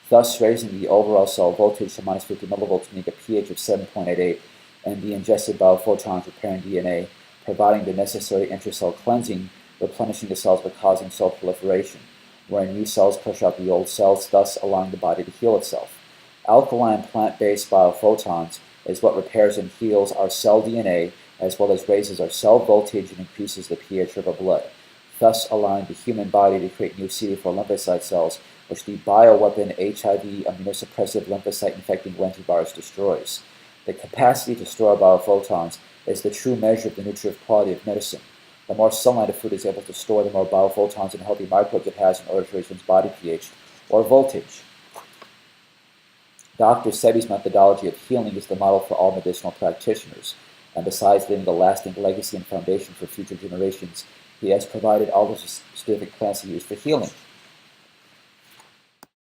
thus raising the overall cell voltage to minus 50 millivolts, meaning a pH of 7.88, and the ingested biophotons repairing DNA, providing the necessary intracell cleansing, replenishing the cells but causing cell proliferation, where new cells push out the old cells, thus allowing the body to heal itself. Alkaline plant-based biophotons is what repairs and heals our cell DNA, as well as raises our cell voltage and increases the pH of our blood, thus allowing the human body to create new CD4 lymphocyte cells, which the bioweapon HIV immunosuppressive lymphocyte-infecting lentivirus destroys. The capacity to store biophotons is the true measure of the nutritive quality of medicine. The more sunlight a food is able to store, the more biophotons and healthy microbes it has in order to raise one's body pH or voltage. Dr. Sebi's methodology of healing is the model for all medicinal practitioners, and besides leaving a lasting legacy and foundation for future generations, he has provided all the specific plants he used for healing.